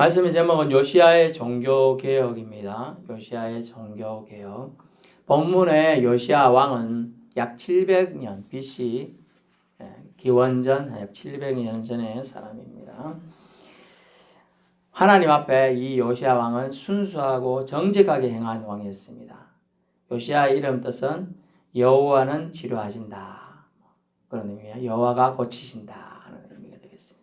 말씀의 제목은 요시야의 종교개혁입니다. 요시야의 종교개혁. 본문의 요시야 왕은 약 700년 BC, 기원전 약 700년 전의 사람입니다. 하나님 앞에 이 요시야 왕은 순수하고 정직하게 행한 왕이었습니다. 요시야의 이름 뜻은 여호와는 치료하신다, 그런 의미예요. 여호와가 고치신다 하는 의미가 되겠습니다.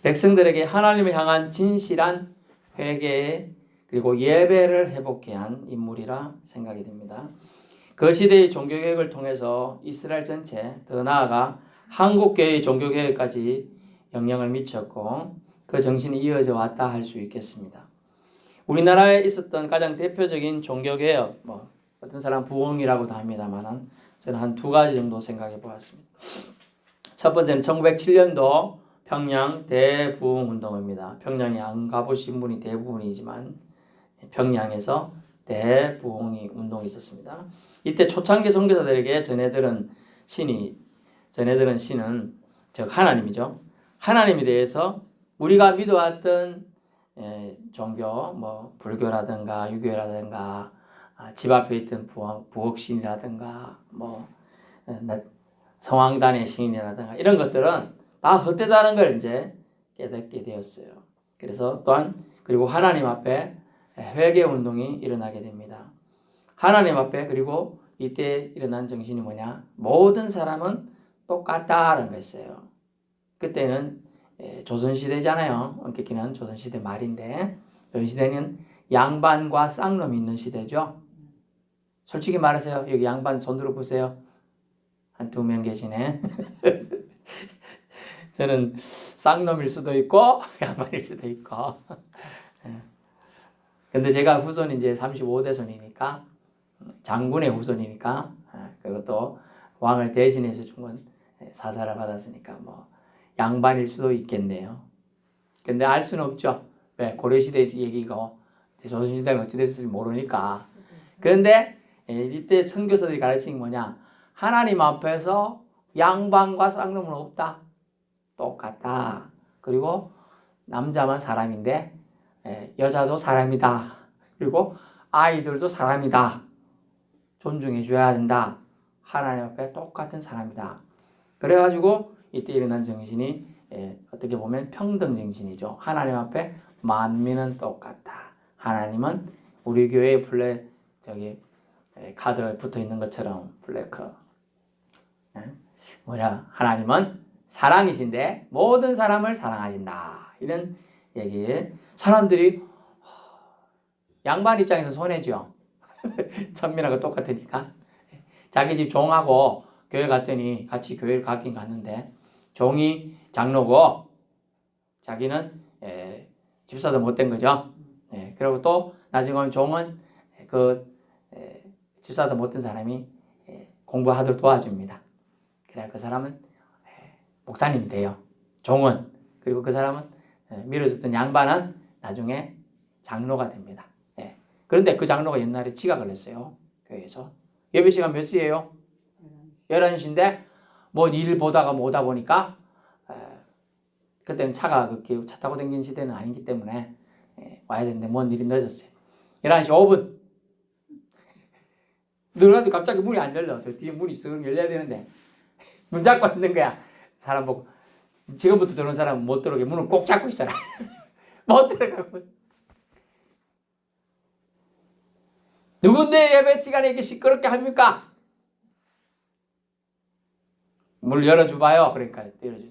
백성들에게 하나님을 향한 진실한 회개 그리고 예배를 회복케 한 인물이라 생각이 됩니다. 그 시대의 종교개혁을 통해서 이스라엘 전체, 더 나아가 한국교회의 종교개혁까지 영향을 미쳤고 그 정신이 이어져 왔다 할 수 있겠습니다. 우리나라에 있었던 가장 대표적인 종교개혁, 어떤 사람 부흥이라고도 합니다만 저는 한 두 가지 정도 생각해 보았습니다. 첫 번째는 1907년도 평양 대부흥운동입니다. 평양에 안 가보신 분이 대부분이지만 평양에서 대부흥이 운동이 있었습니다. 이때 초창기 선교사들에게 전해들은 신은 즉 하나님이죠. 하나님에 대해서 우리가 믿어왔던 종교, 불교라든가 유교라든가 집 앞에 있던 부엌신이라든가 성황단의 신이라든가 이런 것들은 다 헛되다는 걸 이제 깨닫게 되었어요. 그래서 또한 그리고 하나님 앞에 회개 운동이 일어나게 됩니다. 하나님 앞에 그리고 이때 일어난 정신이 뭐냐? 모든 사람은 똑같다라는 거였어요. 그때는 조선시대잖아요. 엄격히는 조선시대 말인데 조선시대는 양반과 쌍놈이 있는 시대죠. 솔직히 말하세요. 여기 양반 손 들어보세요. 한 2명 계시네. 저는 쌍놈일 수도 있고 양반일 수도 있고. 근데 제가 후손이 이제 35대손이니까 장군의 후손이니까 그것도 왕을 대신해서 준 건 사사를 받았으니까 양반일 수도 있겠네요. 근데 알 수는 없죠. 왜? 고려시대 얘기고 조선시대는 어찌 됐을지 모르니까. 그런데 이때 선교사들이 가르치는 게 뭐냐? 하나님 앞에서 양반과 쌍놈은 없다. 똑같다. 그리고 남자만 사람인데 여자도 사람이다. 그리고 아이들도 사람이다. 존중해 줘야 된다. 하나님 앞에 똑같은 사람이다. 그래가지고 이때 일어난 정신이 어떻게 보면 평등 정신이죠. 하나님 앞에 만민은 똑같다. 하나님은 우리 교회에 카드에 붙어 있는 것처럼 플래커. 하나님은 사랑이신데 모든 사람을 사랑하신다. 이런 얘기. 사람들이 양반 입장에서 손해죠. 천민하고 똑같으니까. 자기 집 종하고 교회 갔더니 같이 교회를 가긴 갔는데 종이 장로고 자기는 집사도 못된 거죠. 그리고 또 나중에 종은 집사도 못된 사람이 공부하도록 도와줍니다. 그래 그 사람은 목사님이 돼요. 종은. 그리고 그 사람은 밀어줬던 양반은 나중에 장로가 됩니다. 그런데 그 장로가 옛날에 지각을 했어요. 교회에서. 예배 시간 몇 시예요? 11시인데 일 보다가 오다 보니까 그때는 차가 그렇게 차 타고 다니는 시대는 아니기 때문에 와야 되는데 일이 늦었어요. 11시 5분. 늘어나도 갑자기 문이 안 열려. 저 뒤에 문이 쓱 열려야 되는데 문 잡고 있는 거야. 사람 보고 지금부터 들어온 사람은 못 들어오게 문을 꼭 잡고 있어라. 못 들어가고. 누군데 예배 시간에 이렇게 시끄럽게 합니까? 문 열어줘봐요. 그러니까 열어줘.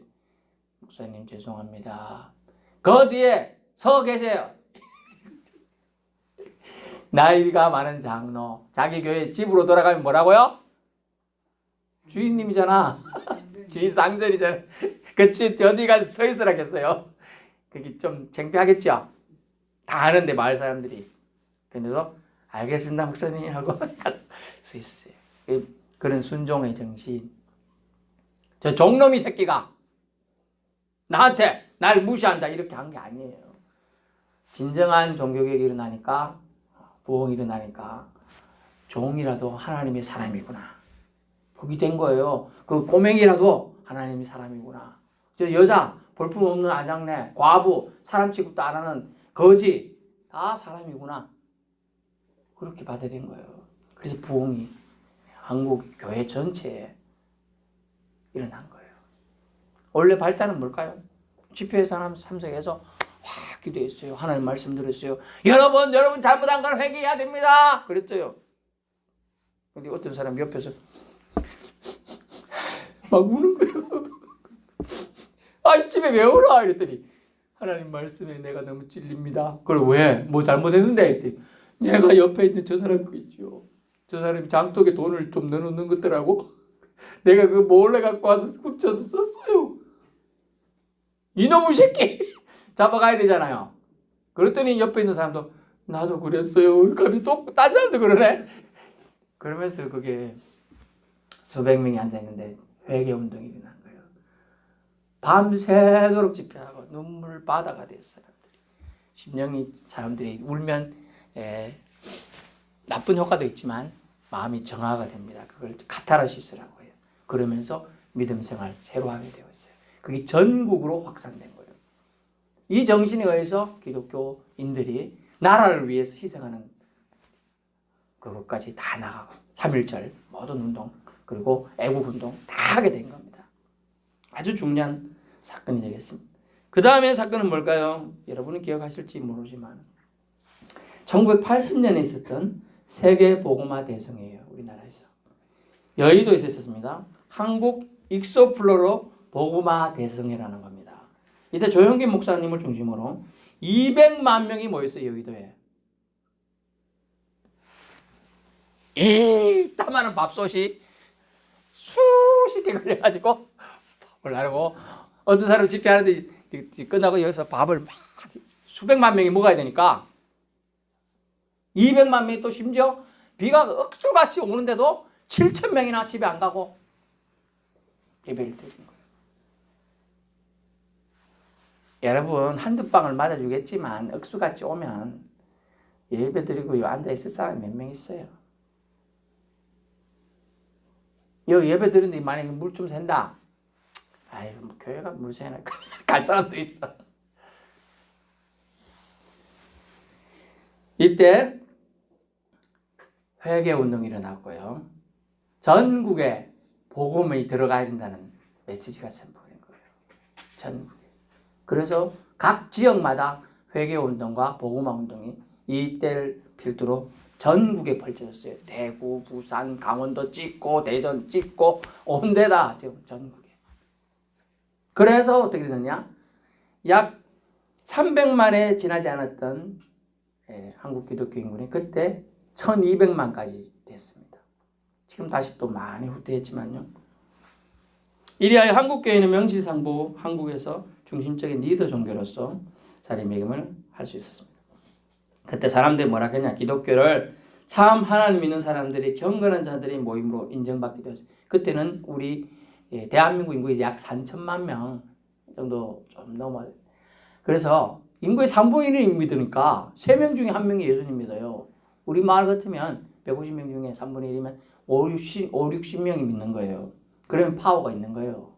목사님 죄송합니다. 그 뒤에 서 계세요. 나이가 많은 장로. 자기 교회 집으로 돌아가면 뭐라고요? 주인님이잖아. 주인 쌍절이잖아. 그치 어디 가서 서 있으라겠어요. 그게 좀 창피하겠죠. 다 아는데 마을 사람들이. 그래서 알겠습니다 목사님 하고 가서 서 있으세요. 그런 순종의 정신. 저 종놈이 새끼가 나한테 날 무시한다 이렇게 한 게 아니에요. 진정한 종교개혁이 일어나니까 부흥이 일어나니까 종이라도 하나님의 사람이구나. 그게 된 거예요. 그 꼬맹이라도 하나님의 사람이구나. 저 여자 볼품없는 아장내, 과부, 사람 취급도 안 하는 거지 다 사람이구나. 그렇게 받아들인 거예요. 그래서 부흥이 한국 교회 전체에 일어난 거예요. 원래 발단은 뭘까요? 집회에 사람 참석해서 기도했어요. 하나님 말씀 들었어요. 여러분 잘못한 걸 회개해야 됩니다. 그랬어요. 근데 어떤 사람 옆에서 막 우는 거예요. 아, 집에 왜 울어? 이랬더니 하나님 말씀에 내가 너무 찔립니다. 그걸 왜? 뭐 잘못했는데? 했더니 내가 옆에 있는 저 사람 그 있죠. 저 사람이 장독에 돈을 좀 넣어놓는 것더라고. 내가 그거 몰래 갖고 와서 훔쳐서 썼어요. 이놈의 새끼! 잡아가야 되잖아요. 그랬더니 옆에 있는 사람도 나도 그랬어요. 그러니까 또 딴 사람도 그러네. 그러면서 그게 수백 명이 앉아있는데 회개운동이 일어난 거예요. 밤새도록 집회하고 눈물 바다가 됐어요. 사람들이. 심령이 사람들이 울면 나쁜 효과도 있지만 마음이 정화가 됩니다. 그걸 카타르시스라고 해요. 그러면서 믿음 생활 새로 하게 되었어요. 그게 전국으로 확산된 거예요. 이 정신에 의해서 기독교인들이 나라를 위해서 희생하는 그것까지 다 나가고 3.1절 모든 운동 그리고 애국운동 다 하게 된 겁니다. 아주 중요한 사건이 되겠습니다. 그 다음에 사건은 뭘까요? 여러분은 기억하실지 모르지만 1980년에 있었던 세계복음화 대성회예요. 우리나라에서. 여의도에서 있었습니다. 한국 익소플로러 복음화 대성회라는 겁니다. 이때 조영기 목사님을 중심으로 200만 명이 모였어요. 여의도에. 이 따많은 밥솥이 수시대 걸려가지고 밥을 나르고 어떤 사람 집회하는데 끝나고 여기서 밥을 막 수백만 명이 먹어야 되니까 200만 명이 또 심지어 비가 억수같이 오는데도 7천 명이나 집에 안 가고 예배를 드린 거예요. 여러분 한두 방을 맞아주겠지만 억수같이 오면 예배 드리고 앉아있을 사람이 몇 명 있어요. 여기 예배 드리는데 만약에 물 좀 샌다. 아유, 뭐 교회가 물 새나 갈 사람도 있어. 이때 회개운동이 일어났고요. 전국에 복음이 들어가야 된다는 메시지가 선포된 거예요. 전국에. 그래서 각 지역마다 회개운동과 복음화운동이 이때를 필두로 전국에 펼쳐졌어요. 대구, 부산, 강원도 찍고 대전 찍고 온 데다 지금 전국에. 그래서 어떻게 되느냐? 약 300만에 지나지 않았던 한국 기독교 인구는 그때 1200만까지 됐습니다. 지금 다시 또 많이 후퇴했지만요. 이리하여 한국교회는 명실상부 한국에서 중심적인 리더 종교로서 자리매김을 할 수 있었습니다. 그때 사람들이 뭐라 했냐? 기독교를 참 하나님 믿는 사람들이 경건한 자들의 모임으로 인정받기도 했어요. 그때는 우리 대한민국 인구가 약 3천만 명 정도 좀 넘어요. 그래서 인구의 3분의 1이 믿으니까 3명 중에 1명이 예수님 믿어요. 우리 마을 같으면 150명 중에 3분의 1이면 60명이 믿는 거예요. 그러면 파워가 있는 거예요.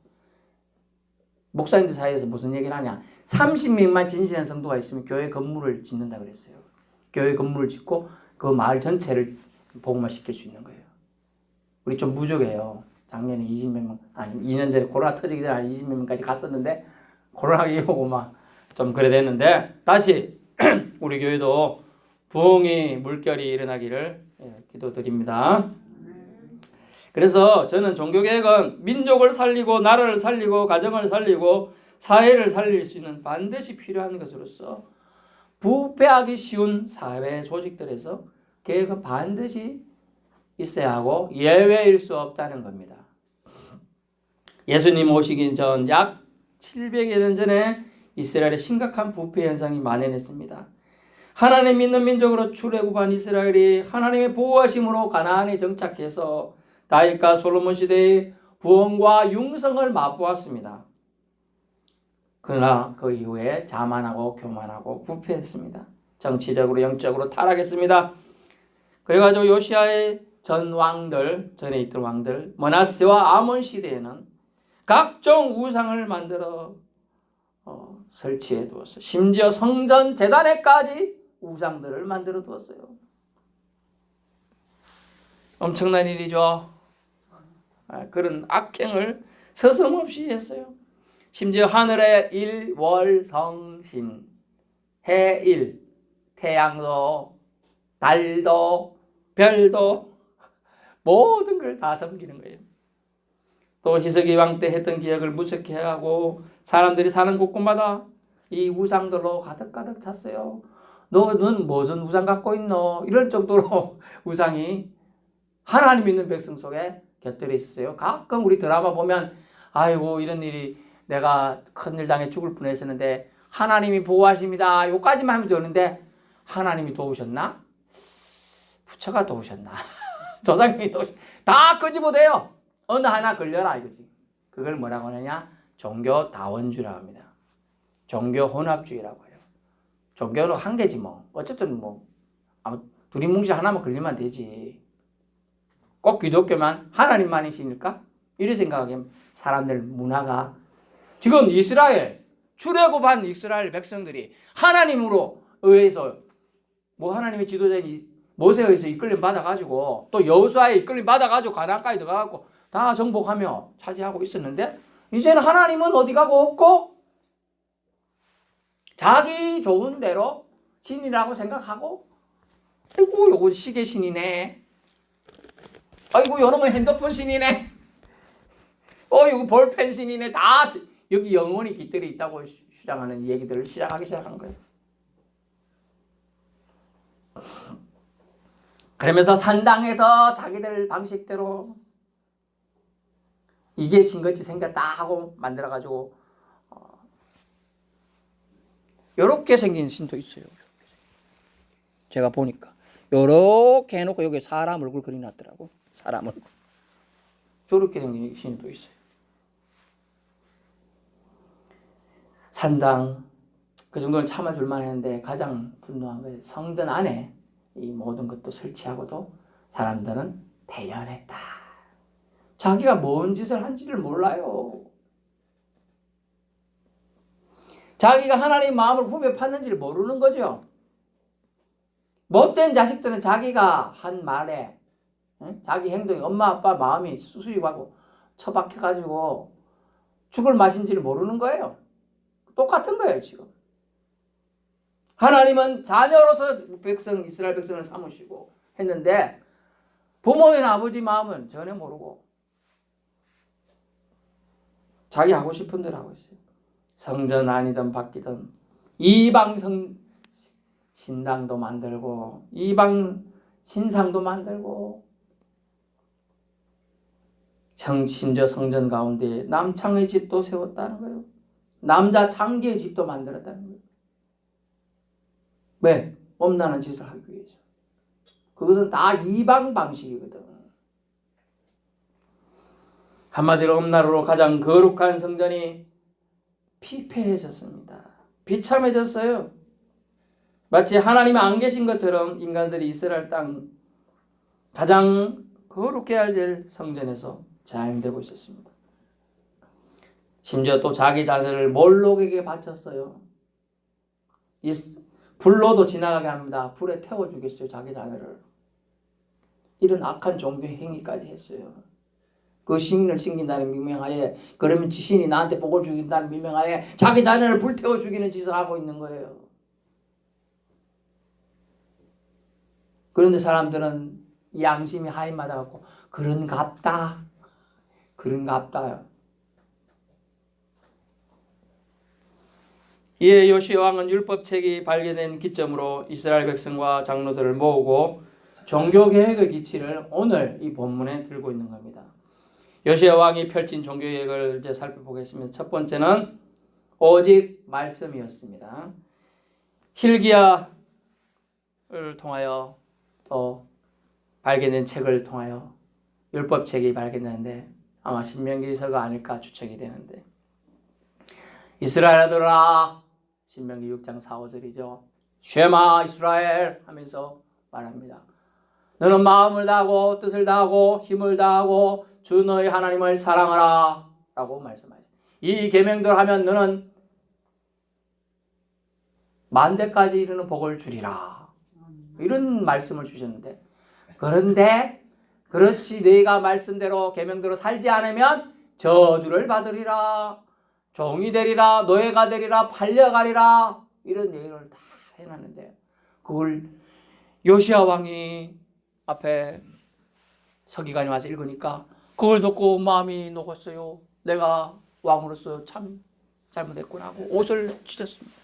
목사님들 사이에서 무슨 얘기를 하냐? 30명만 진실한 성도가 있으면 교회 건물을 짓는다 그랬어요. 교회 건물을 짓고 그 마을 전체를 복음화시킬 수 있는 거예요. 우리 좀 부족해요. 작년에 20명, 아니 2년 전에 코로나 터지기 전에 20명까지 갔었는데 코로나가 이오고 막 좀 그래 됐는데 다시 우리 교회도 부흥이 물결이 일어나기를 기도드립니다. 그래서 저는 종교개혁은 민족을 살리고 나라를 살리고 가정을 살리고 사회를 살릴 수 있는 반드시 필요한 것으로서 부패하기 쉬운 사회 조직들에서 개혁은 반드시 있어야 하고 예외일 수 없다는 겁니다. 예수님 오시기 전 약 700여 년 전에 이스라엘에 심각한 부패 현상이 만연했습니다. 하나님 믿는 민족으로 출애굽한 이스라엘이 하나님의 보호하심으로 가나안에 정착해서 다윗과 솔로몬 시대의 부흥과 융성을 맛보았습니다. 그러나 그 이후에 자만하고 교만하고 부패했습니다. 정치적으로 영적으로 타락했습니다. 그래가지고 요시아의 전 왕들, 전에 있던 왕들, 머나세와 아몬 시대에는 각종 우상을 만들어 설치해 두었어요. 심지어 성전 제단에까지 우상들을 만들어 두었어요. 엄청난 일이죠. 그런 악행을 서슴없이 했어요. 심지어 하늘의 일, 월, 성, 신, 해, 일, 태양도, 달도, 별도 모든 걸 다 섬기는 거예요. 또 희석이 왕 때 했던 기억을 무섭게 하고 사람들이 사는 곳곳마다 이 우상들로 가득가득 찼어요. 너는 무슨 우상 갖고 있노? 이럴 정도로 우상이 하나님 믿는 백성 속에 곁들여 있었어요. 가끔 우리 드라마 보면 아이고 이런 일이 내가 큰일 당해 죽을 뻔했었는데 하나님이 보호하십니다. 요까지만 하면 되는데 하나님이 도우셨나? 부처가 도우셨나? 조상님이 도우셨나? 다 끄집어대요. 어느 하나 걸려라 이거지. 그걸 뭐라고 하느냐? 종교다원주의라고 합니다. 종교혼합주의라고 해요. 종교는 한 개지 뭐. 어쨌든 뭐 두리뭉실 하나만 걸리면 되지. 꼭 기독교만 하나님만이시니까? 이렇게 생각하면 사람들 문화가 지금 이스라엘 출애굽한 이스라엘 백성들이 하나님으로 의해서 뭐 하나님의 지도자인 모세에 의해서 이끌림 받아가지고 또 여호수아에 이끌림 받아가지고 가나안까지 들어가고 다 정복하며 차지하고 있었는데 이제는 하나님은 어디 가고 없고 자기 좋은 대로 신이라고 생각하고 아이고 요건 시계 신이네. 아이고 요놈은 핸드폰 신이네. 이거 볼펜 신이네. 다 여기 영혼이 깃들여 있다고 주장하는 얘기들을 시작하기 시작한 거예요. 그러면서 산당에서 자기들 방식대로 이게 신같이 생겼다 하고 만들어가지고 요렇게 생긴 신도 있어요. 제가 보니까 요렇게 해놓고 여기 사람 얼굴 그려놨더라고. 사람 얼굴. 저렇게 생긴 신도 있어요. 산당 그 정도는 참아줄만 했는데 가장 분노한 것은 성전 안에 이 모든 것도 설치하고도 사람들은 대연했다. 자기가 뭔 짓을 한지를 몰라요. 자기가 하나님의 마음을 후벼 팠는지를 모르는 거죠. 못된 자식들은 자기가 한 말에 자기 행동이 엄마 아빠 마음이 수수입하고 처박혀가지고 죽을 맛인지를 모르는 거예요. 똑같은 거예요 지금. 하나님은 자녀로서 이스라엘 백성을 삼으시고 했는데 부모인 아버지 마음은 전혀 모르고 자기 하고 싶은 대로 하고 있어요. 성전 아니든 바뀌든 이방 신당도 만들고 이방 신상도 만들고 심지어 성전 가운데 남창의 집도 세웠다는 거예요. 남자 창기의 집도 만들었다는 거예요. 왜? 엄란한 짓을 하기 위해서. 그것은 다 이방 방식이거든. 한마디로 엄나루로 가장 거룩한 성전이 피폐해졌습니다. 비참해졌어요. 마치 하나님이 안 계신 것처럼 인간들이 이스라엘 땅 가장 거룩해 해야 될 성전에서 자행되고 있었습니다. 심지어 또 자기 자녀를 몰록에게 바쳤어요. 이 불로도 지나가게 합니다. 불에 태워 주겠어요. 자기 자녀를. 이런 악한 종교 행위까지 했어요. 그 신을 섬긴다는 미명하에 그러면 신이 나한테 복을 주긴다는 미명하에 자기 자녀를 불태워 죽이는 짓을 하고 있는 거예요. 그런데 사람들은 양심이 하인마다 갖고 그런갑다. 그런갑다요. 이에 요시야 왕은 율법책이 발견된 기점으로 이스라엘 백성과 장로들을 모으고 종교개혁의 기치를 오늘 이 본문에 들고 있는 겁니다. 요시야 왕이 펼친 종교개혁을 이제 살펴보겠습니다. 첫 번째는 오직 말씀이었습니다. hilki야를 통하여 또 발견된 책을 통하여 율법책이 발견되는데 아마 신명기서가 아닐까 추측이 되는데 이스라엘아들아 신명기 6장 4, 5절이죠. 쉐마 이스라엘 하면서 말합니다. 너는 마음을 다하고 뜻을 다하고 힘을 다하고 주 너의 하나님을 사랑하라 라고 말씀하죠. 이 계명대로 하면 너는 만대까지 이르는 복을 주리라. 이런 말씀을 주셨는데, 그런데 그렇지 너희가 말씀대로 계명대로 살지 않으면 저주를 받으리라, 종이 되리라, 노예가 되리라, 팔려가리라, 이런 얘기를 다 해놨는데, 그걸 요시야 왕이 앞에 서기관이 와서 읽으니까 그걸 듣고 마음이 녹았어요. 내가 왕으로서 참 잘못했구나 하고 옷을 찢었습니다.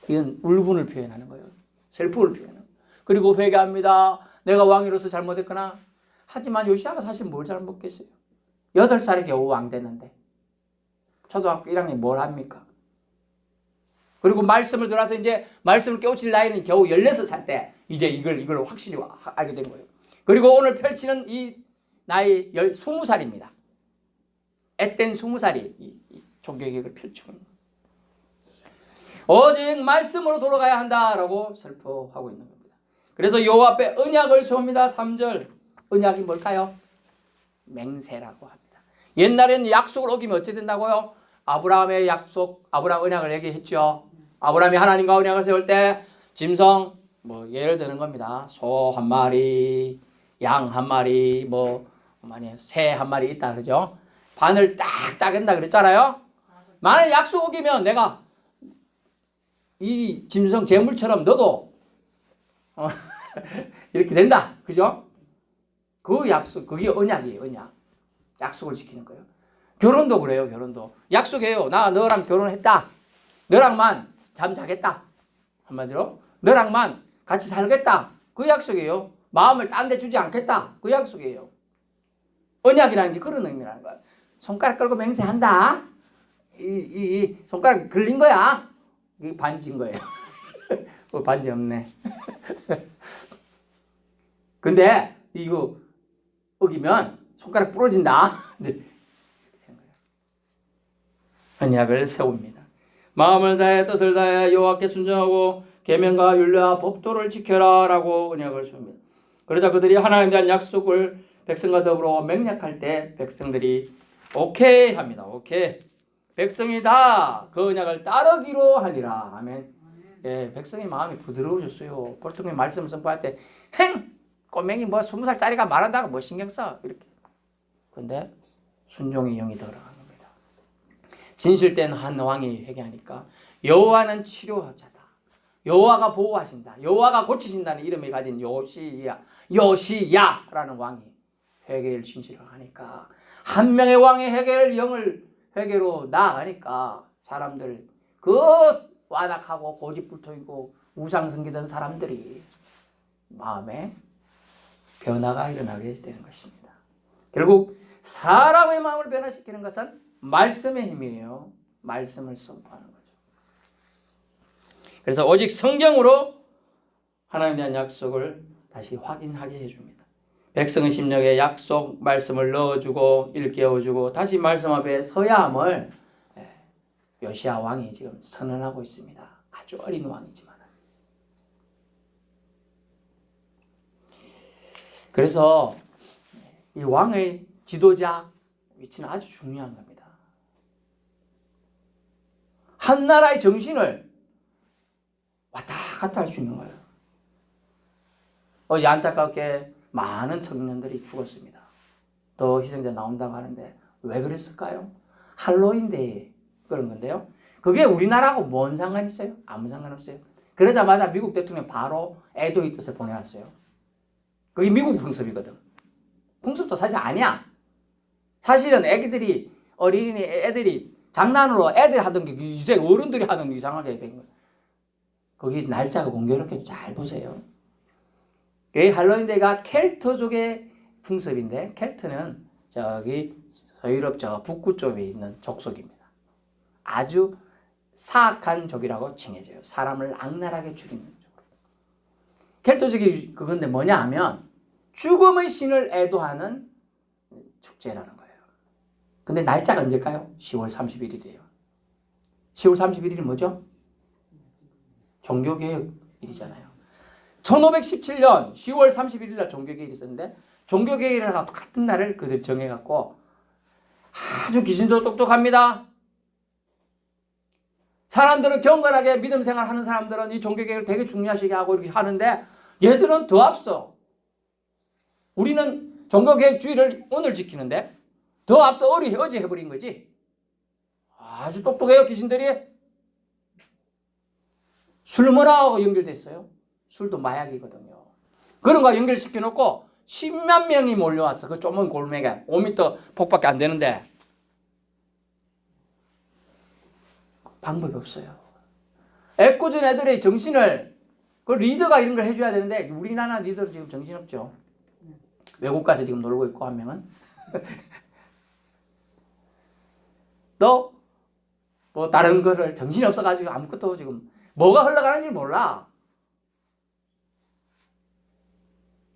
이건 울분을 표현하는 거예요. 슬픔을 표현하는 거예요. 그리고 회개합니다. 내가 왕으로서 잘못했구나. 하지만 요시야가 사실 뭘 잘못했어요? 8살에 겨우 왕 됐는데 초등학교 1학년 뭘 합니까? 그리고 말씀을 들어서 이제 말씀을 깨우칠 나이는 겨우 16살 때 이제 이걸 확실히 알게 된 거예요. 그리고 오늘 펼치는 이 나이 20살입니다. 앳된 20살이 이 종교개혁을 펼치고 있는 거예요. 오직 말씀으로 돌아가야 한다라고 설포하고 있는 겁니다. 그래서 여호와 앞에 언약을 세웁니다. 3절. 언약이 뭘까요? 맹세라고 합니다. 옛날에는 약속을 어기면 어찌 된다고요? 아브라함의 약속, 아브라함 언약을 얘기했죠. 아브라함이 하나님과 언약을 세울 때 짐승, 뭐 예를 드는 겁니다. 소 한 마리, 양 한 마리, 새 한 마리 있다 그러죠. 반을 딱 짜겠다 그랬잖아요. 만약 약속 어기면 내가 이 짐승 제물처럼 너도 이렇게 된다. 그죠? 그 약속, 그게 언약이에요. 언약. 약속을 지키는 거예요. 결혼도 그래요. 결혼도. 약속해요. 나 너랑 결혼했다. 너랑만 잠 자겠다. 한마디로 너랑만 같이 살겠다. 그 약속이에요. 마음을 딴 데 주지 않겠다. 그 약속이에요. 언약이라는 게 그런 의미라는 거야. 손가락 끌고 맹세한다. 이 손가락 걸린 거야. 이게 반지인 거예요. 반지 없네. 근데 이거 어기면 손가락 부러진다. 언약을 세웁니다. 마음을 다해 뜻을 다해 여호와께 순종하고 계명과 율례와 법도를 지켜라라고 언약을 세웁니다. 그러자 그들이 하나님에 대한 약속을 백성과 더불어 맹약할 때 백성들이 오케이 합니다. 오케이. 백성이 다 그 언약을 따르기로 하리라. 아멘. 예, 백성의 마음이 부드러워졌어요. 보통 말씀을 선포할 때 꼬맹이 20살짜리가 말한다고 뭐 신경 써 이렇게. 근데 순종의 영이 들어간 겁니다. 진실된 한 왕이 회개하니까 여호와는 치료자다. 여호와가 보호하신다. 여호와가 고치신다는 이름을 가진 요시야라는 왕이 회개를 진실을 하니까 한 명의 왕의 회개로 나아가니까 사람들 그 완악하고 고집불통이고 우상 섬기던 사람들이 마음에 변화가 일어나게 되는 것입니다. 결국 사람의 마음을 변화시키는 것은 말씀의 힘이에요. 말씀을 선포하는 거죠. 그래서 오직 성경으로 하나님에 대한 약속을 다시 확인하게 해줍니다. 백성의 심령에 약속 말씀을 넣어주고 일깨워주고 다시 말씀 앞에 서야 함을 요시야 왕이 지금 선언하고 있습니다. 아주 어린 왕이지만. 그래서 이 왕의 지도자 위치는 아주 중요한 겁니다. 한 나라의 정신을 왔다 갔다 할 수 있는 거예요. 어제 안타깝게 많은 청년들이 죽었습니다. 더 희생자 나온다고 하는데 왜 그랬을까요? 할로윈데이 그런 건데요. 그게 우리나라하고 뭔 상관이 있어요? 아무 상관없어요. 그러자마자 미국 대통령 바로 애도의 뜻을 보내왔어요. 그게 미국 풍습이거든. 풍습도 사실 아니야. 사실은 애들이 장난으로 애들이 하던 게 이제 어른들이 하던 게 이상하게 된 거예요. 거기 날짜가 공교롭게 잘 보세요. 그 할로윈데이가 켈트족의 풍습인데 켈트는 저기 서유럽 저 북구 쪽에 있는 족속입니다. 아주 사악한 족이라고 칭해져요. 사람을 악랄하게 죽이는 족. 켈트족이 그건데 뭐냐 하면 죽음의 신을 애도하는 축제라는 거예요. 근데 날짜가 언제일까요? 10월 31일이에요. 10월 31일이 뭐죠? 종교개혁일이잖아요. 1517년 10월 31일 날 종교개혁이 있었는데 종교개혁이랑 똑같은 날을 그들 정해갖고 아주 기신도 똑똑합니다. 사람들은 경건하게 믿음 생활하는 사람들은 이 종교개혁을 되게 중요하시게 하고 이렇게 하는데 얘들은 더 앞서. 우리는 종교개혁주의를 오늘 지키는데 더 앞서 어제 해버린 거지. 아주 똑똑해요, 귀신들이. 술 문화하고 연결됐어요. 술도 마약이거든요. 그런 거 연결시켜 놓고 10만 명이 몰려왔어. 그 좁은 골목에 5m 폭밖에 안 되는데 방법이 없어요. 애꿎은 애들의 정신을 그 리더가 이런 걸 해줘야 되는데 우리나라 리더는 지금 정신없죠. 외국 가서 지금 놀고 있고 한 명은 또 뭐 다른 거를 정신이 없어가지고 아무것도 지금 뭐가 흘러가는지 몰라.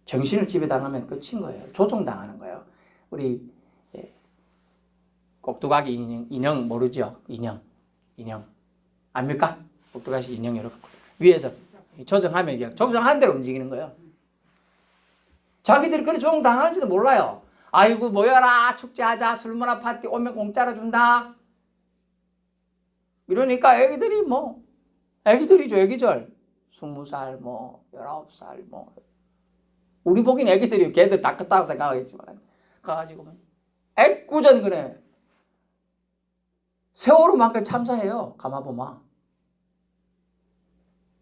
정신을 지배당하면 끝인 거예요. 조종당하는 거예요. 우리 꼭두각이 인형 모르죠? 인형 압니까? 꼭두각이 인형 이렇게 위에서 조정하면 이게 조정하는 대로 움직이는 거예요. 자기들이 그렇게 조종당하는지도 몰라요. 아이고 모여라 축제하자 술문화 파티 오면 공짜로 준다. 이러니까 애기들이죠. 애기절 20살 19살 우리 보기엔 애기들이요. 걔들 다 컸다고 생각하겠지만 가가지고 애꿎은 그래. 세월호만큼 참사해요. 가마보마.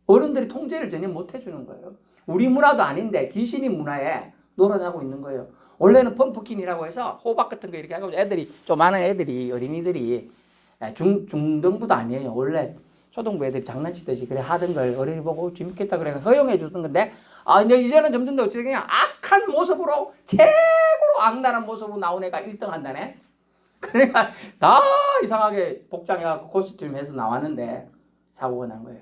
어른들이 통제를 전혀 못 해주는 거예요. 우리 문화도 아닌데 귀신이 문화에 놀아나고 있는 거예요. 원래는 펌프킨이라고 해서 호박 같은 거 이렇게 하고 애들이 좀 많은 애들이 어린이들이 중등부도 아니에요. 원래 초등부 애들이 장난치듯이 그래 하던 걸 어린이 보고 재밌겠다 그래 허용해 주던 건데 근데 이제는 점점 더 어떻게 그냥 악한 모습으로 최고로 악랄한 모습으로 나온 애가 1등 한다네. 그러니까 다 이상하게 복장해갖고 코스튬 해서 나왔는데 사고가 난 거예요.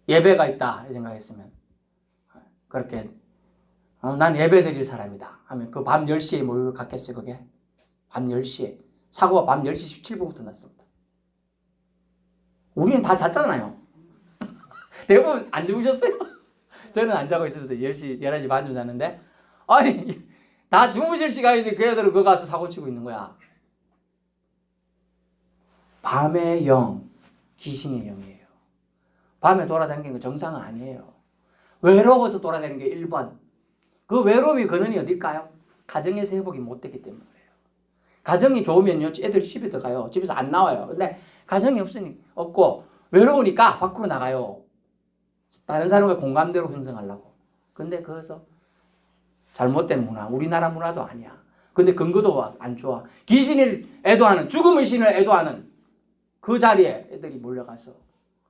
예배가 있다 이 생각했으면 그렇게 난 예배 드릴 사람이다 하면 그 밤 10시에 모이고 갔겠어요. 그게 밤 10시에 사고가 밤 10시 17분부터 났습니다. 우리는 다 잤잖아요. 대부분 안 주무셨어요? 저는 안 자고 있어도 10시 11시 반쯤 잤는데 아니 다 주무실 시간인데 그 애들은 그거 가서 사고 치고 있는 거야. 밤의 영 귀신의 영이에요. 밤에 돌아다니는 거 정상은 아니에요. 외로워서 돌아다니는 게 1번. 그 외로움이 근원이 어딜까요? 가정에서 회복이 못 되기 때문이에요. 가정이 좋으면요, 애들이 집에 들어가요. 집에서 안 나와요. 근데 가정이 없고 외로우니까 밖으로 나가요. 다른 사람과 공감대로 형성하려고. 근데 그것은 잘못된 문화, 우리나라 문화도 아니야. 근데 근거도 안 좋아. 귀신을 애도하는, 죽음의 신을 애도하는 그 자리에 애들이 몰려가서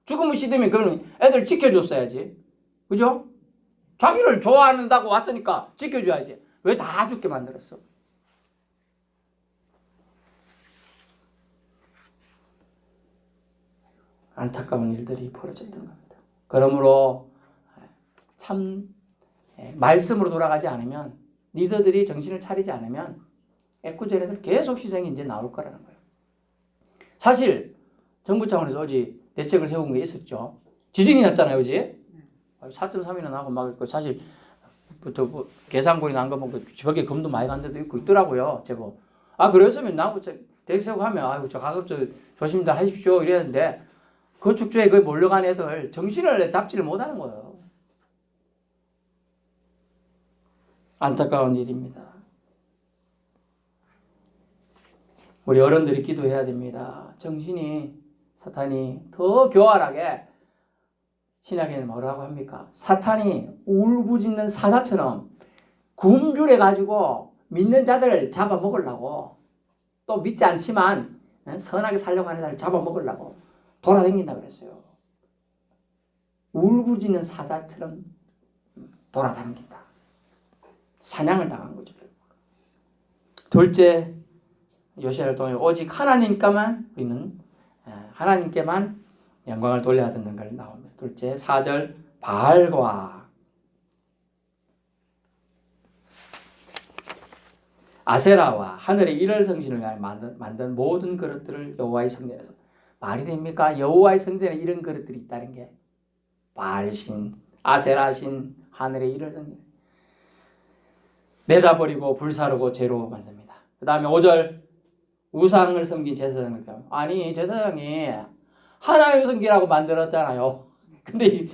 죽음의 시대면 그건 애들 지켜줬어야지. 그죠? 자기를 좋아한다고 왔으니까 지켜줘야지. 왜 다 죽게 만들었어? 안타까운 일들이 벌어졌던 겁니다. 그러므로 참 말씀으로 돌아가지 않으면 리더들이 정신을 차리지 않으면 애꿎은 계속 희생이 이제 나올 거라는 거예요. 사실 정부 차원에서 어제 대책을 세운 게 있었죠. 지진이 났잖아요, 어제. 4.3이나 나고 막 사실 뭐 계산고리 난 거 보고 저게 금도 많이 간 데도 있고 있더라고요. 제법. 그랬으면 나고 대책 세우고 하면 아이고 저 가급적 조심 다 하십시오 이랬는데 그 축제에 그 몰려간 애들 정신을 잡지를 못하는 거예요. 안타까운 일입니다. 우리 어른들이 기도해야 됩니다. 사탄이 더 교활하게 신약에는 뭐라고 합니까? 사탄이 울부짖는 사자처럼 굶주려가지고 믿는 자들을 잡아먹으려고 또 믿지 않지만 선하게 살려고 하는 자를 잡아먹으려고 돌아다닌다 그랬어요. 울부짖는 사자처럼 돌아다닌다. 사냥을 당한 거죠. 둘째, 요시야를 통해 오직 하나님께만 영광을 돌려야 된다는 걸 나옵니다. 둘째, 4절 바알과 아세라와 하늘의 일월 성신을 위하여 만든 모든 그릇들을 여호와의 성전에서 말이 됩니까? 여호와의 성전에 이런 그릇들이 있다는 게 바알신, 아세라신, 하늘의 일월 성전. 내다버리고 불사르고 죄로 만듭니다. 그 다음에 5절 우상을 섬긴 제사장을 배워. 아니 제사장이 하나님을 섬기라고 만들었잖아요. 근데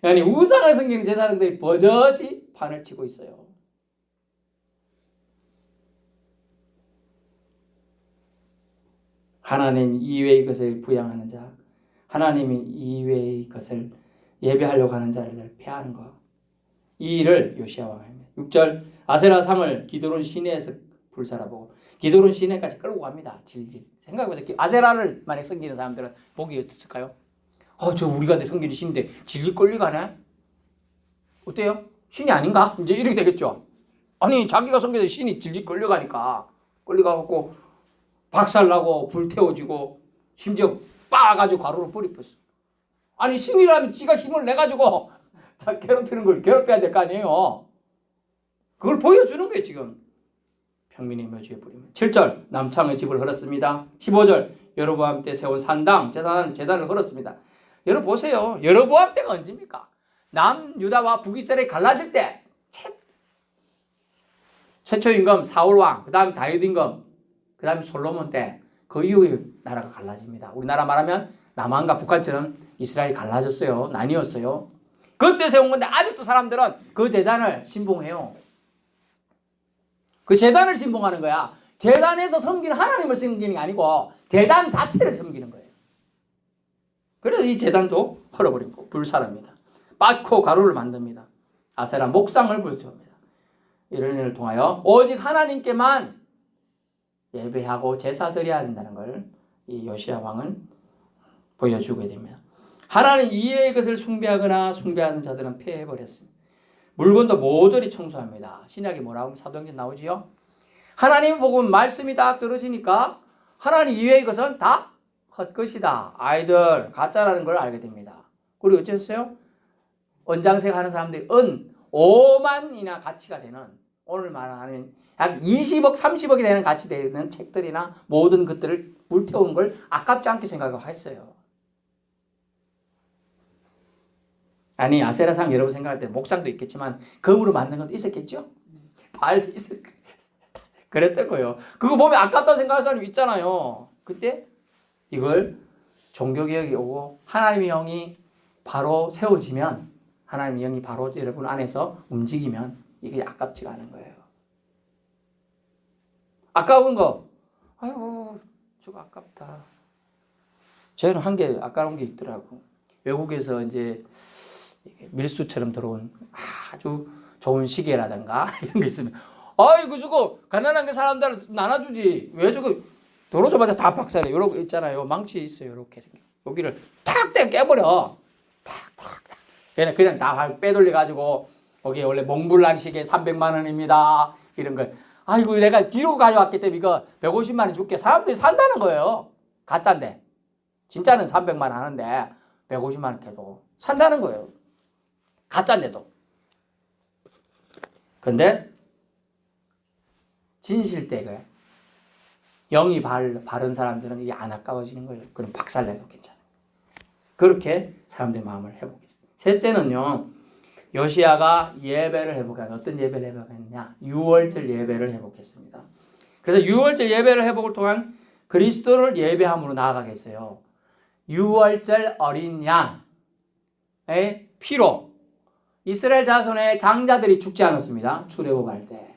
아니 우상을 섬기는 제사장들이 버젓이 판을 치고 있어요. 하나님 이외의 것을 부양하는 자, 하나님이 이외의 것을 예배하려고 하는 자를 폐하는 것. 이 일을 요시야 왕이 합니다. 6절 아세라 상을 기드론 시내에서 불살아보고 기드론 시내까지 끌고 갑니다. 질질. 생각해보세요. 아세라를 만약 섬기는 사람들은 보기 어땠을까요? 저 우리가 섬기는 신인데 질질 끌려가네? 어때요? 신이 아닌가? 이제 이렇게 되겠죠. 아니 자기가 섬기는 신이 질질 끌려가니까 끌려가고 박살나고 불태워지고 심지어 빠가지고 가루를 뿌리었어. 아니 신이라면 지가 힘을 내가지고 자 괴롭히는 걸 괴롭혀야 될 거 아니에요. 그걸 보여주는 거예요 지금. 평민의 묘지에 뿌리면. 7절 남창의 집을 헐었습니다. 15절 여로보암 때 세운 산당 제단을 헐었습니다. 여러분 보세요. 여로보암 때가 언제입니까? 남유다와 북이스라엘이 갈라질 때 최초 임금 사울왕, 그 다음 다윗 임금, 그 다음 솔로몬 때 그 이후에 나라가 갈라집니다. 우리나라 말하면 남한과 북한처럼 이스라엘이 갈라졌어요. 나뉘었어요. 그때 세운 건데 아직도 사람들은 그 제단을 신봉해요. 그 제단을 신봉하는 거야. 제단에서 섬기는 하나님을 섬기는 게 아니고 제단 자체를 섬기는 거예요. 그래서 이 제단도 헐어버리고 불사릅니다. 빻고 가루를 만듭니다. 아세라 목상을 불태웁니다. 이런 일을 통하여 오직 하나님께만 예배하고 제사 드려야 된다는 걸 이 요시야 왕은 보여주게 됩니다. 하나님 이외의 것을 숭배하거나 숭배하는 자들은 폐해버렸습니다. 물건도 모조리 청소합니다. 신약이 뭐라고 사도행전 나오지요? 하나님 보고 말씀이 딱 들어지니까 하나님 이외의 것은 다 헛것이다. 아이들 가짜라는 걸 알게 됩니다. 그리고 어쨌어요? 언장색 하는 사람들이 5만이나 가치가 되는 오늘 말하는 약 20억, 30억이 되는 가치 되는 책들이나 모든 것들을 불태우는 걸 아깝지 않게 생각하고 했어요. 아니 아세라상 여러분 생각할 때 목상도 있겠지만 금으로 만든 것도 있었겠죠? 발도 있었 그랬다고요. 그거 보면 아깝다고 생각하는 사람이 있잖아요. 그때 이걸 종교개혁이 오고 하나님의 영이 바로 세워지면 하나님의 영이 바로 여러분 안에서 움직이면 이게 아깝지가 않은 거예요. 아까운 거 아이고 저거 아깝다. 저는 한 개 아까운 게 있더라고. 외국에서 이제 밀수처럼 들어온 아주 좋은 시계라든가 이런 게 있으면 아이고 저거 가난한 게 사람들 나눠주지 왜 저거 들어오자마자 다 박살내. 이런 거 있잖아요. 망치 있어요. 이렇게 여기를 탁 깨버려. 탁 그냥 다 빼돌려 가지고 거기에 원래 몽블랑 시계 300만 원입니다. 이런 걸 아이고 내가 뒤로 가져왔기 때문에 이거 150만 원 줄게. 사람들이 산다는 거예요. 가짜인데 진짜는 300만 원 하는데 150만 원 해도 산다는 거예요. 가짜인데도. 근데 진실 때 영이 바른 사람들은 이게 안 아까워지는 거예요. 그럼 박살내도 괜찮아요. 그렇게 사람들의 마음을 회복했습니다. 셋째는요. 요시야가 예배를 회복하는 어떤 예배를 회복했느냐. 유월절 예배를 회복했습니다. 그래서 유월절 예배를 회복을 통한 그리스도를 예배함으로 나아가게 했어요. 유월절 어린 양의 피로 이스라엘 자손의 장자들이 죽지 않았습니다. 출애굽할 때.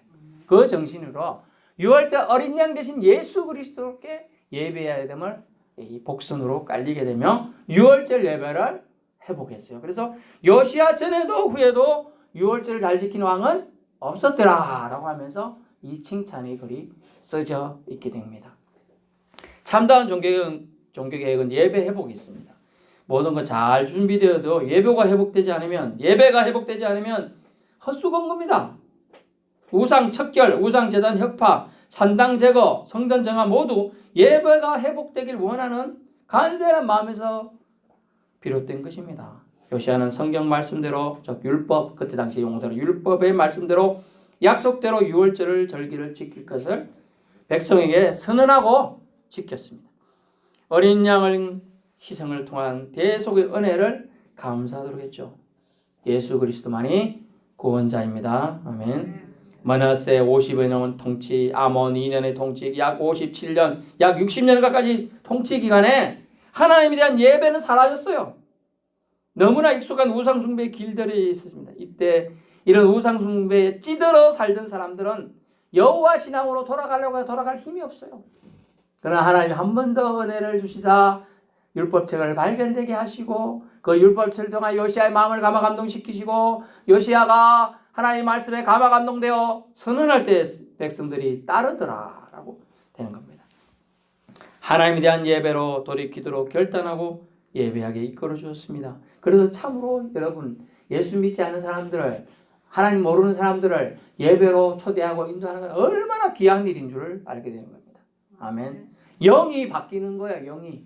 그 정신으로 유월절 어린 양 대신 예수 그리스도께 예배해야 됨을 이 복선으로 깔리게 되며 유월절 예배를 회복했어요. 그래서 요시야 전에도 후에도 유월절을 잘 지킨 왕은 없었더라 라고 하면서 이 칭찬의 글이 써져 있게 됩니다. 참다운 종교개혁은 예배 회복이 있습니다. 모든 것 잘 준비되어도 예배가 회복되지 않으면 헛수고인 겁니다. 우상 척결, 우상 제단 혁파, 산당 제거, 성전 정화 모두 예배가 회복되길 원하는 간절한 마음에서 비롯된 것입니다. 요시야는 성경 말씀대로 즉 율법 그때 당시 용어대로 율법의 말씀대로 약속대로 유월절을 절기를 지킬 것을 백성에게 선언하고 지켰습니다. 어린 양을 희생을 통한 대속의 은혜를 감사하도록 했죠. 예수 그리스도만이 구원자입니다. 아멘. 머나세 50여 년 통치, 아몬 2년의 통치, 약 57년, 약 60년 가까이 통치 기간에 하나님에 대한 예배는 사라졌어요. 너무나 익숙한 우상숭배의 길들이 있었습니다. 이때 이런 우상숭배에 찌들어 살던 사람들은 여호와 신앙으로 돌아가려고 해도 돌아갈 힘이 없어요. 그러나 하나님이 한 번 더 은혜를 주시사 율법책을 발견되게 하시고 그 율법책을 통해 요시야의 마음을 감화 감동시키시고 요시야가 하나님의 말씀에 감화 감동되어 선언할 때 백성들이 따르더라라고 되는 겁니다. 하나님에 대한 예배로 돌이키도록 결단하고 예배하게 이끌어 주었습니다. 그래서 참으로 여러분 예수 믿지 않는 사람들을 하나님 모르는 사람들을 예배로 초대하고 인도하는 건 얼마나 귀한 일인 줄 알게 되는 겁니다. 아멘. 영이 바뀌는 거야. 영이.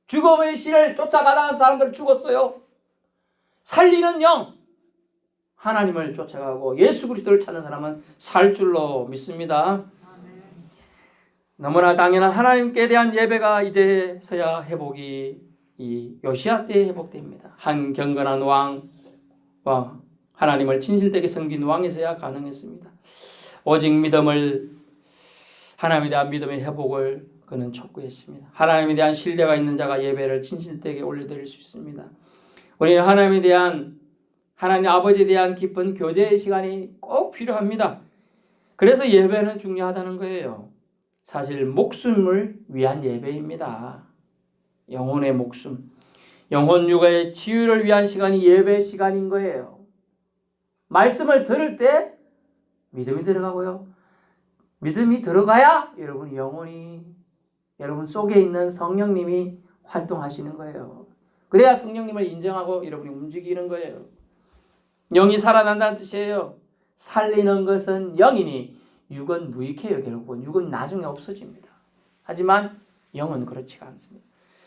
죽음의 신을 쫓아가다가 사람들은 죽었어요. 살리는 영. 하나님을 쫓아가고 예수 그리스도를 찾는 사람은 살 줄로 믿습니다. 너무나 당연한 하나님께 대한 예배가 이제서야 회복이 이 요시야 때 회복됩니다. 한 경건한 왕과 하나님을 진실되게 섬긴 왕에서야 가능했습니다. 오직 믿음을 하나님에 대한 믿음의 회복을 그는 촉구했습니다. 하나님에 대한 신뢰가 있는 자가 예배를 진실되게 올려드릴 수 있습니다. 우리는 하나님에 대한 하나님 아버지에 대한 깊은 교제의 시간이 꼭 필요합니다. 그래서 예배는 중요하다는 거예요. 사실 목숨을 위한 예배입니다. 영혼의 목숨, 영혼 육아의 치유를 위한 시간이 예배 시간인 거예요. 말씀을 들을 때 믿음이 들어가고요. 믿음이 들어가야 여러분 영혼이 여러분 속에 있는 성령님이 활동하시는 거예요. 그래야 성령님을 인정하고 여러분이 움직이는 거예요. 영이 살아난다는 뜻이에요. 살리는 것은 영이니 육은 무익해요. 결국은 육은 나중에 없어집니다. 하지만 영은 그렇지가 않습니다.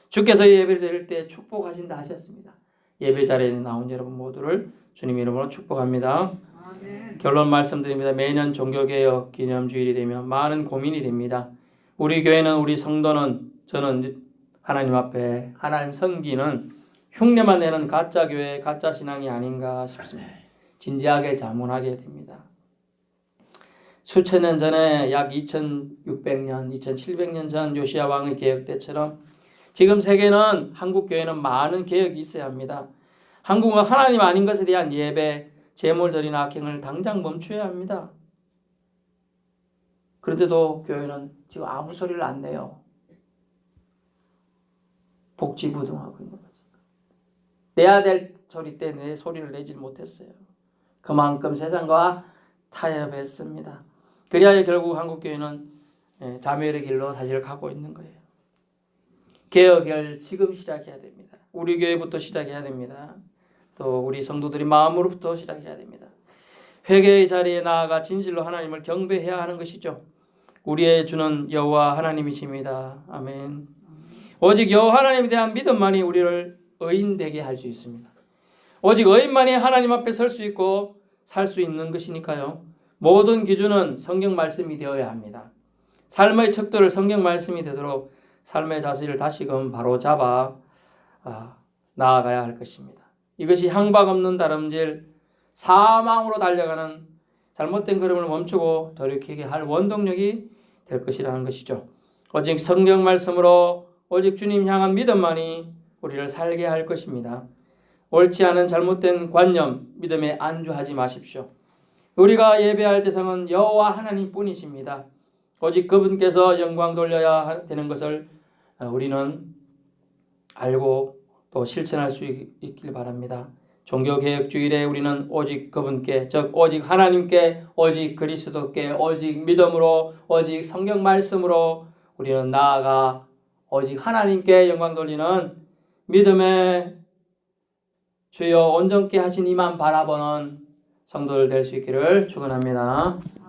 주께서 예배를 드릴 때 축복하신다 하셨습니다. 예배 자리에 나온 여러분 모두를 주님 이름으로 축복합니다. 아멘. 결론 말씀드립니다. 매년 종교개혁 기념주일이 되면 많은 고민이 됩니다. 우리 교회는 우리 성도는 저는 하나님 앞에 하나님 섬기는 흉내만 내는 가짜 교회, 가짜 신앙이 아닌가 싶습니다. 진지하게 자문하게 됩니다. 수천 년 전에 약 2600년, 2700년 전 요시야 왕의 개혁 때처럼 지금 세계는 한국 교회는 많은 개혁이 있어야 합니다. 한국은 하나님 아닌 것에 대한 예배, 제물 드리는 악행을 당장 멈춰야 합니다. 그런데도 교회는 지금 아무 소리를 안 내요. 복지부동하고 있는 거지. 내야 될 소리 때 내 소리를 내지 못했어요. 그만큼 세상과 타협했습니다. 그래야 결국 한국교회는 자멸의 길로 사실 가고 있는 거예요. 개혁을 지금 시작해야 됩니다. 우리 교회부터 시작해야 됩니다. 또 우리 성도들이 마음으로부터 시작해야 됩니다. 회개의 자리에 나아가 진실로 하나님을 경배해야 하는 것이죠. 우리의 주는 여호와 하나님이십니다. 아멘. 오직 여호와 하나님에 대한 믿음만이 우리를 의인되게 할 수 있습니다. 오직 의인만이 하나님 앞에 설 수 있고 살 수 있는 것이니까요. 모든 기준은 성경 말씀이 되어야 합니다. 삶의 척도를 성경 말씀이 되도록 삶의 자세를 다시금 바로잡아 나아가야 할 것입니다. 이것이 향박 없는 다름질 사망으로 달려가는 잘못된 걸음을 멈추고 돌이키게 할 원동력이 될 것이라는 것이죠. 오직 성경 말씀으로 오직 주님 향한 믿음만이 우리를 살게 할 것입니다. 옳지 않은 잘못된 관념, 믿음에 안주하지 마십시오. 우리가 예배할 대상은 여호와 하나님뿐이십니다. 오직 그분께서 영광 돌려야 되는 것을 우리는 알고 또 실천할 수 있길 바랍니다. 종교개혁주일에 우리는 오직 그분께, 즉 오직 하나님께, 오직 그리스도께, 오직 믿음으로, 오직 성경 말씀으로 우리는 나아가 오직 하나님께 영광 돌리는 믿음의 주여 온전케 하신 이만 바라보는 성도들 될 수 있기를 축원합니다.